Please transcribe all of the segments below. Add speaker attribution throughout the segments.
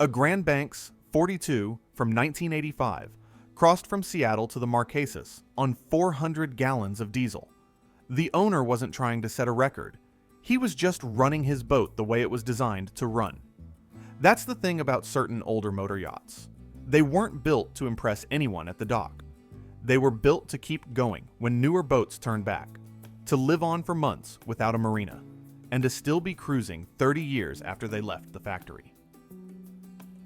Speaker 1: A Grand Banks 42 from 1985 crossed from Seattle to the Marquesas on 400 gallons of diesel. The owner wasn't trying to set a record. He was just running his boat the way it was designed to run. That's the thing about certain older motor yachts. They weren't built to impress anyone at the dock. They were built to keep going when newer boats turned back, to live on for months without a marina, and to still be cruising 30 years after they left the factory.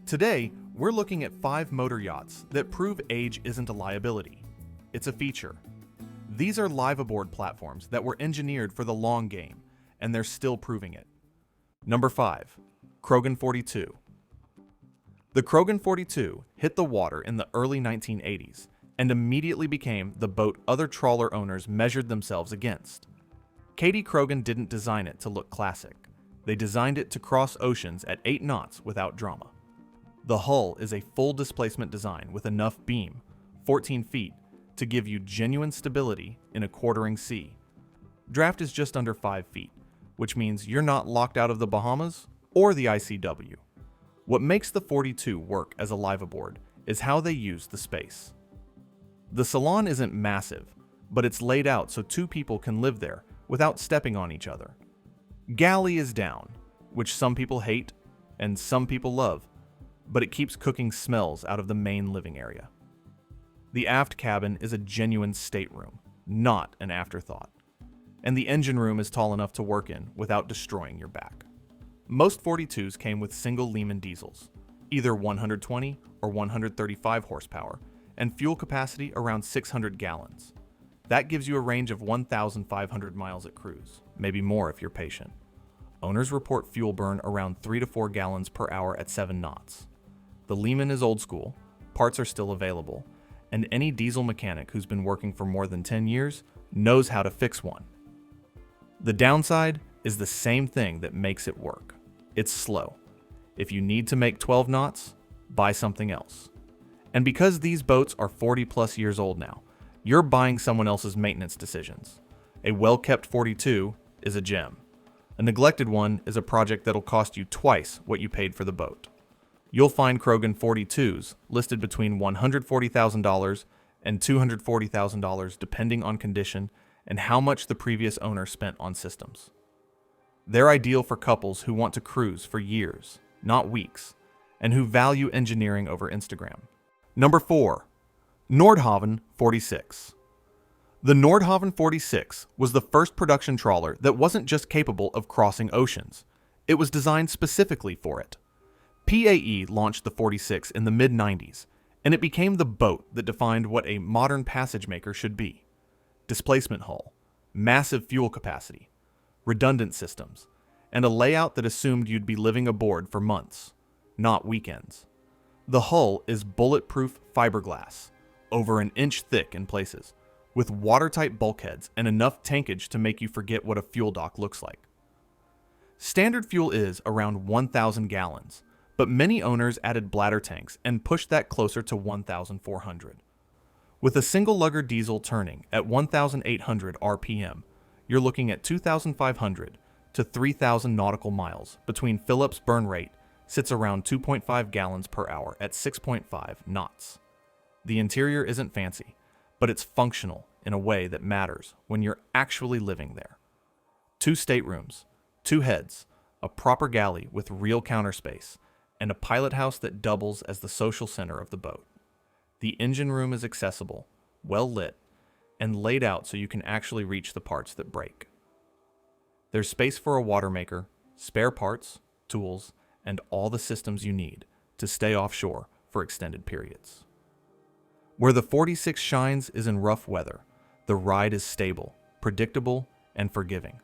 Speaker 1: Today, we're looking at 5 motor yachts that prove age isn't a liability. It's a feature. These are liveaboard platforms that were engineered for the long game, and they're still proving it. Number 5. Krogen 42. The Krogen 42 hit the water in the early 1980s and immediately became the boat other trawler owners measured themselves against. Katie Krogen didn't design it to look classic. They designed it to cross oceans at 8 knots without drama. The hull is a full displacement design with enough beam, 14 feet, to give you genuine stability in a quartering sea. Draft is just under 5 feet, which means you're not locked out of the Bahamas or the ICW. What makes the 42 work as a liveaboard is how they use the space. The salon isn't massive, but it's laid out so 2 people can live there without stepping on each other. Galley is down, which some people hate and some people love, but it keeps cooking smells out of the main living area. The aft cabin is a genuine stateroom, not an afterthought, and the engine room is tall enough to work in without destroying your back. Most 42s came with single Lehman diesels, either 120 or 135 horsepower, and fuel capacity around 600 gallons. That gives you a range of 1,500 miles at cruise, maybe more if you're patient. Owners report fuel burn around 3 to 4 gallons per hour at 7 knots. The Lehman is old school, parts are still available, and any diesel mechanic who's been working for more than 10 years knows how to fix one. The downside is the same thing that makes it work. It's slow. If you need to make 12 knots, buy something else. And because these boats are 40 plus years old now, you're buying someone else's maintenance decisions. A well-kept 42 is a gem. A neglected one is a project that'll cost you twice what you paid for the boat. You'll find Krogen 42s listed between $140,000 and $240,000 depending on condition and how much the previous owner spent on systems. They're ideal for couples who want to cruise for years, not weeks, and who value engineering over Instagram. Number 4. Nordhavn 46. The Nordhavn 46 was the first production trawler that wasn't just capable of crossing oceans. It was designed specifically for it. PAE launched the 46 in the mid-90s, and it became the boat that defined what a modern passage maker should be. Displacement hull, massive fuel capacity, redundant systems, and a layout that assumed you'd be living aboard for months, not weekends. The hull is bulletproof fiberglass, over an inch thick in places, with watertight bulkheads and enough tankage to make you forget what a fuel dock looks like. Standard fuel is around 1,000 gallons, but many owners added bladder tanks and pushed that closer to 1,400. With a single lugger diesel turning at 1,800 RPM, you're looking at 2,500 to 3,000 nautical miles between Phillips' burn rate sits around 2.5 gallons per hour at 6.5 knots. The interior isn't fancy, but it's functional in a way that matters when you're actually living there. 2 staterooms, 2 heads, a proper galley with real counter space, and a pilot house that doubles as the social center of the boat. The engine room is accessible, well lit, and laid out so you can actually reach the parts that break. There's space for a water maker, spare parts, tools, and all the systems you need to stay offshore for extended periods. Where the 46 shines is in rough weather. The ride is stable, predictable, and forgiving.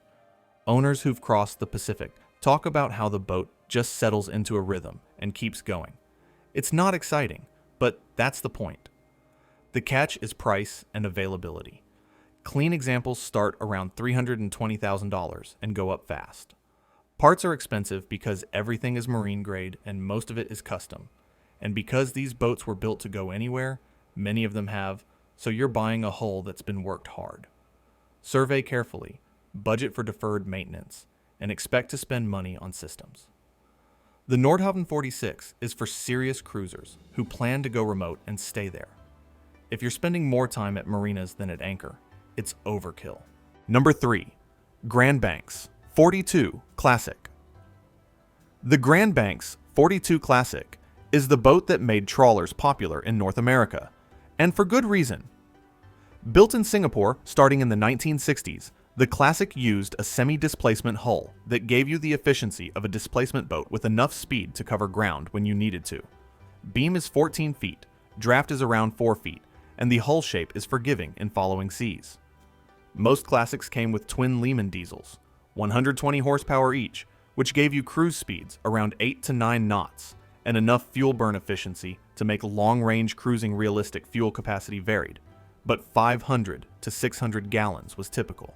Speaker 1: Owners who've crossed the Pacific talk about how the boat just settles into a rhythm and keeps going. It's not exciting, but that's the point. The catch is price and availability. Clean examples start around $320,000 and go up fast. Parts are expensive because everything is marine grade and most of it is custom. And because these boats were built to go anywhere, many of them have, so you're buying a hull that's been worked hard. Survey carefully, budget for deferred maintenance, and expect to spend money on systems. The Nordhavn 46 is for serious cruisers who plan to go remote and stay there. If you're spending more time at marinas than at anchor, it's overkill. Number 3. Grand Banks 42 Classic. The Grand Banks 42 Classic is the boat that made trawlers popular in North America, and for good reason. Built in Singapore starting in the 1960s, the Classic used a semi-displacement hull that gave you the efficiency of a displacement boat with enough speed to cover ground when you needed to. Beam is 14 feet, draft is around 4 feet, and the hull shape is forgiving in following seas. Most Classics came with twin Lehman diesels, 120 horsepower each, which gave you cruise speeds around 8 to 9 knots, and enough fuel burn efficiency to make long-range cruising realistic. Fuel capacity varied, but 500 to 600 gallons was typical.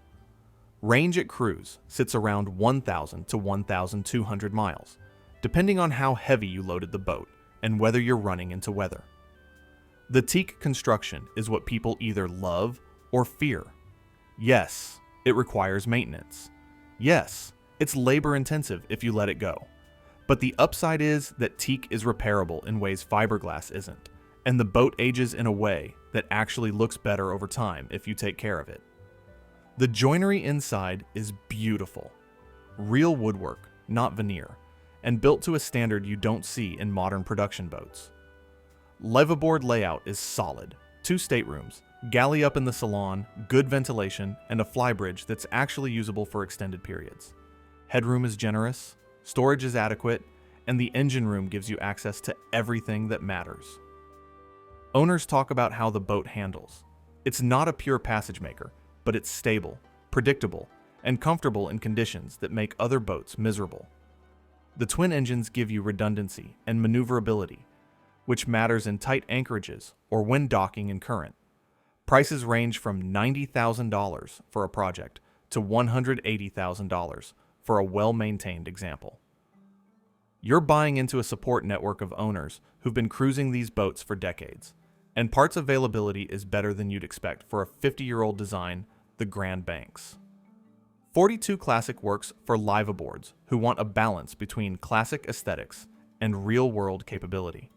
Speaker 1: Range at cruise sits around 1,000 to 1,200 miles, depending on how heavy you loaded the boat and whether you're running into weather. The teak construction is what people either love or fear. Yes, it requires maintenance. Yes, it's labor-intensive if you let it go. But the upside is that teak is repairable in ways fiberglass isn't, and the boat ages in a way that actually looks better over time if you take care of it. The joinery inside is beautiful. Real woodwork, not veneer, and built to a standard you don't see in modern production boats. Liveaboard layout is solid. 2 staterooms, galley up in the salon, good ventilation, and a flybridge that's actually usable for extended periods. Headroom is generous, storage is adequate, and the engine room gives you access to everything that matters. Owners talk about how the boat handles. It's not a pure passage maker, but it's stable, predictable, and comfortable in conditions that make other boats miserable. The twin engines give you redundancy and maneuverability, which matters in tight anchorages or when docking in current. Prices range from $90,000 for a project to $180,000 for a well-maintained example. You're buying into a support network of owners who've been cruising these boats for decades, and parts availability is better than you'd expect for a 50-year-old design, the Grand Banks. 42 Classic works for liveaboards who want a balance between classic aesthetics and real-world capability.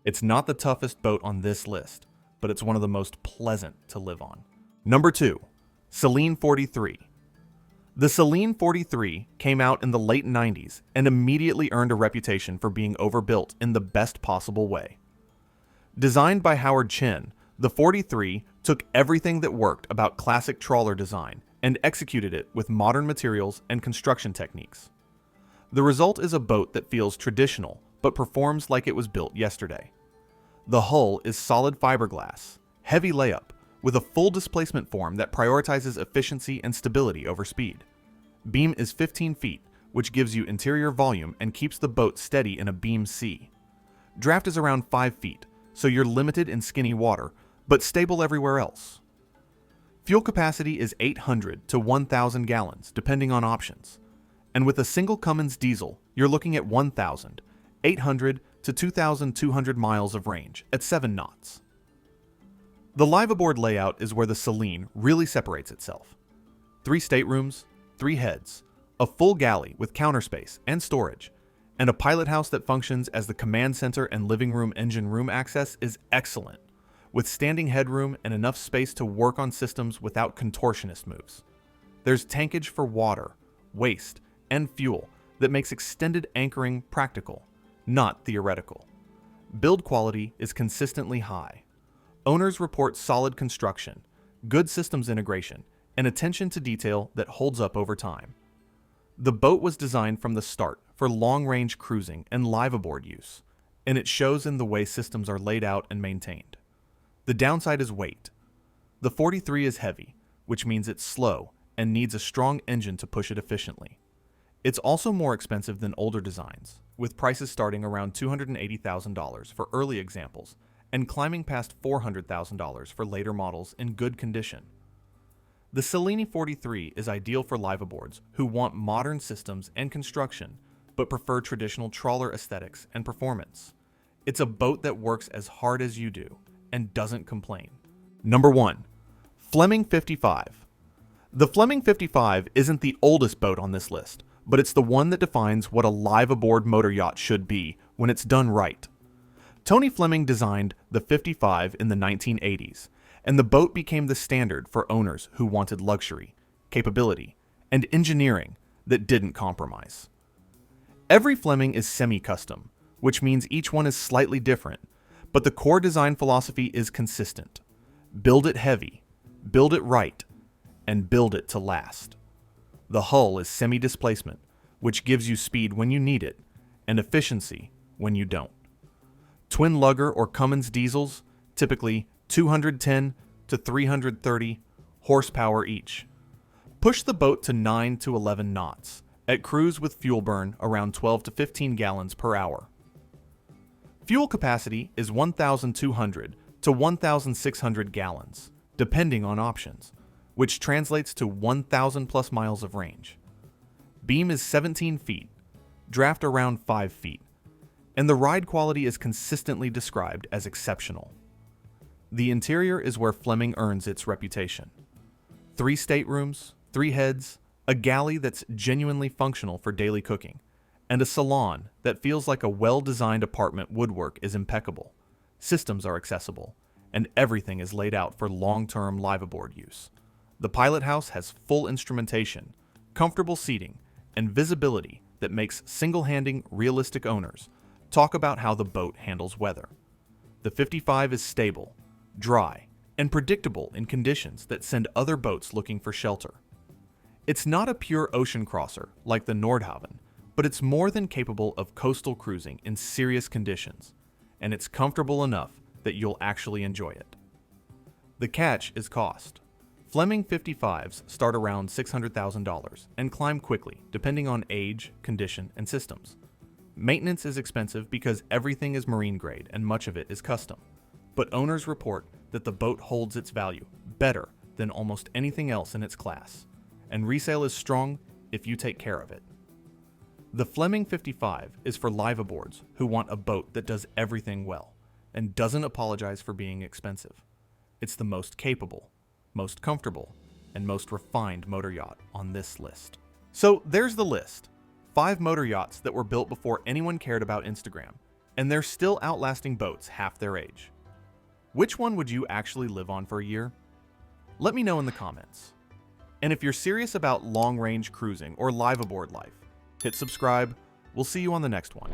Speaker 1: It's not the toughest boat on this list, but it's one of the most pleasant to live on. Number 2. Selene 43. The Selene 43 came out in the late 90s and immediately earned a reputation for being overbuilt in the best possible way. Designed by Howard Chin, the 43 took everything that worked about classic trawler design and executed it with modern materials and construction techniques. The result is a boat that feels traditional but performs like it was built yesterday. The hull is solid fiberglass, heavy layup, with a full displacement form that prioritizes efficiency and stability over speed. Beam is 15 feet, which gives you interior volume and keeps the boat steady in a beam sea. Draft is around 5 feet, so you're limited in skinny water, but stable everywhere else. Fuel capacity is 800 to 1,000 gallons, depending on options. And with a single Cummins diesel, you're looking at 1,800 to 2,200 miles of range at 7 knots. The liveaboard layout is where the Selene really separates itself. 3 staterooms, 3 heads, a full galley with counter space and storage, and a pilot house that functions as the command center and living room engine room access is excellent, with standing headroom and enough space to work on systems without contortionist moves. There's tankage for water, waste, and fuel that makes extended anchoring practical, not theoretical. Build quality is consistently high. Owners report solid construction, good systems integration, and attention to detail that holds up over time. The boat was designed from the start for long-range cruising and liveaboard use, and it shows in the way systems are laid out and maintained. The downside is weight. The 43 is heavy, which means it's slow and needs a strong engine to push it efficiently. It's also more expensive than older designs, with prices starting around $280,000 for early examples and climbing past $400,000 for later models in good condition. The Selene 43 is ideal for liveaboards who want modern systems and construction, but prefer traditional trawler aesthetics and performance. It's a boat that works as hard as you do and doesn't complain. Number 1. Fleming 55. The Fleming 55 isn't the oldest boat on this list, but it's the one that defines what a live-aboard motor yacht should be when it's done right. Tony Fleming designed the 55 in the 1980s, and the boat became the standard for owners who wanted luxury, capability, and engineering that didn't compromise. Every Fleming is semi-custom, which means each one is slightly different, but the core design philosophy is consistent. Build it heavy, build it right, and build it to last. The hull is semi-displacement, which gives you speed when you need it, and efficiency when you don't. Twin lugger or Cummins diesels, typically 210 to 330 horsepower each. Push the boat to 9 to 11 knots, at cruise with fuel burn around 12 to 15 gallons per hour. Fuel capacity is 1,200 to 1,600 gallons, depending on options, which translates to 1,000 plus miles of range. Beam is 17 feet, draft around 5 feet, and the ride quality is consistently described as exceptional. The interior is where Fleming earns its reputation. 3 staterooms, 3 heads, a galley that's genuinely functional for daily cooking, and a salon that feels like a well-designed apartment. Woodwork is impeccable, systems are accessible, and everything is laid out for long-term live-aboard use. The pilot house has full instrumentation, comfortable seating, and visibility that makes single-handing realistic owners talk about how the boat handles weather. The 55 is stable, dry, and predictable in conditions that send other boats looking for shelter. It's not a pure ocean crosser like the Nordhavn, but it's more than capable of coastal cruising in serious conditions, and it's comfortable enough that you'll actually enjoy it. The catch is cost. Fleming 55s start around $600,000 and climb quickly depending on age, condition, and systems. Maintenance is expensive because everything is marine grade and much of it is custom, but owners report that the boat holds its value better than almost anything else in its class, and resale is strong if you take care of it. The Fleming 55 is for live-aboards who want a boat that does everything well and doesn't apologize for being expensive. It's the most capable, most comfortable, and most refined motor yacht on this list. So there's the list. 5 motor yachts that were built before anyone cared about Instagram, and they're still outlasting boats half their age. Which one would you actually live on for a year? Let me know in the comments. And if you're serious about long-range cruising or live-aboard life, hit subscribe. We'll see you on the next one.